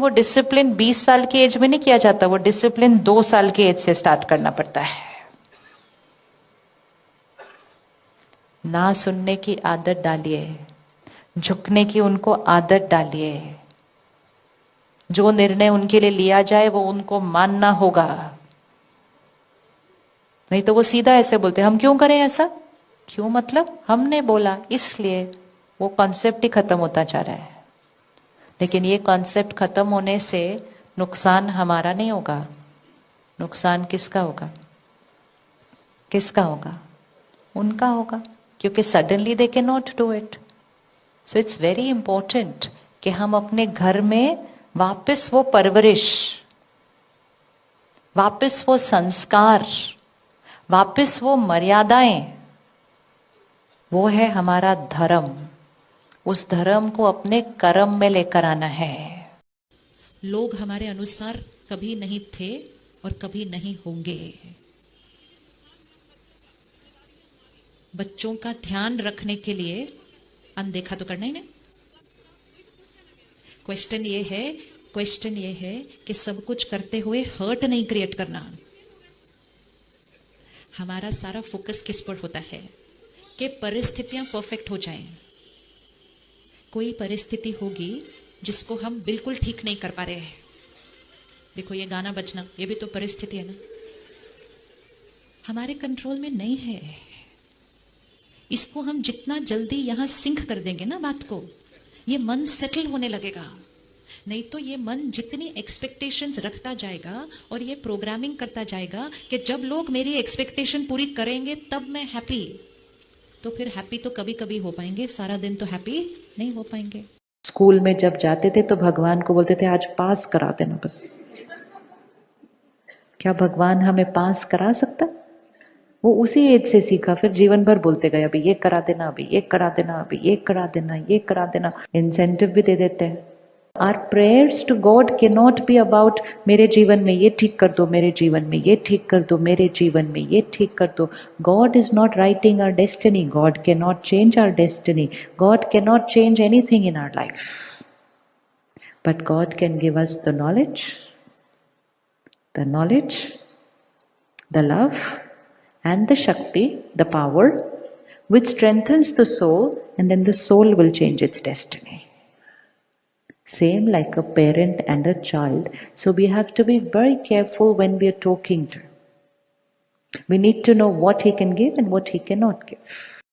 वो डिसिप्लिन 20 साल की एज में नहीं किया जाता, वो डिसिप्लिन 2 साल की एज से स्टार्ट करना पड़ता है। ना सुनने की आदत डालिए, झुकने की उनको आदत डालिए। जो निर्णय उनके लिए लिया जाए वो उनको मानना होगा। नहीं तो वो सीधा ऐसे बोलते हम क्यों करें ऐसा, क्यों मतलब हमने बोला इसलिए। वो कॉन्सेप्ट ही खत्म होता जा रहा है। लेकिन ये कॉन्सेप्ट खत्म होने से नुकसान हमारा नहीं होगा, नुकसान किसका होगा, किसका होगा, उनका होगा, क्योंकि suddenly they can not do it. So it's very important कि हम अपने घर में वापस वो परवरिश, वापस वो संस्कार, वापस वो मर्यादाएं, वो है हमारा धर्म। उस धर्म को अपने कर्म में लेकर आना है। लोग हमारे अनुसार कभी नहीं थे और कभी नहीं होंगे। बच्चों का ध्यान रखने के लिए अनदेखा तो करना ही नहीं। क्वेश्चन ये है कि सब कुछ करते हुए हर्ट नहीं क्रिएट करना। हमारा सारा फोकस किस पर होता है कि परिस्थितियां परफेक्ट हो जाएं। कोई परिस्थिति होगी जिसको हम बिल्कुल ठीक नहीं कर पा रहे हैं। देखो ये गाना बजना, ये भी तो परिस्थिति है ना, हमारे कंट्रोल में नहीं है। इसको हम जितना जल्दी यहां सिंक कर देंगे ना बात को, ये मन सेटल होने लगेगा। नहीं तो ये मन जितनी एक्सपेक्टेशंस रखता जाएगा और ये प्रोग्रामिंग करता जाएगा कि जब लोग मेरी एक्सपेक्टेशन पूरी करेंगे तब मैं हैप्पी, तो फिर हैप्पी तो कभी कभी हो पाएंगे, सारा दिन तो हैप्पी नहीं हो पाएंगे। स्कूल में जब जाते थे तो भगवान को बोलते थे आज पास करा देना बस। क्या भगवान हमें पास करा सकता? वो उसी एज से सीखा, फिर जीवन भर बोलते गए अभी ये करा देना, अभी ये करा देना, अभी ये करा देना, ये करा देना। इंसेंटिव भी दे देते हैं। Our prayers to God cannot be about मेरे जीवन में ये ठीक कर दो, मेरे जीवन में ये ठीक कर दो, मेरे जीवन में ये ठीक कर दो। God is not writing our destiny. God cannot change our destiny. God cannot change anything in our life. But God can give us the knowledge, the love, and the Shakti, the power, which strengthens the soul, and then the soul will change its destiny. Same like a parent and a child. So we have to be very careful when we are talking to him. We need to know what he can give and what he cannot give.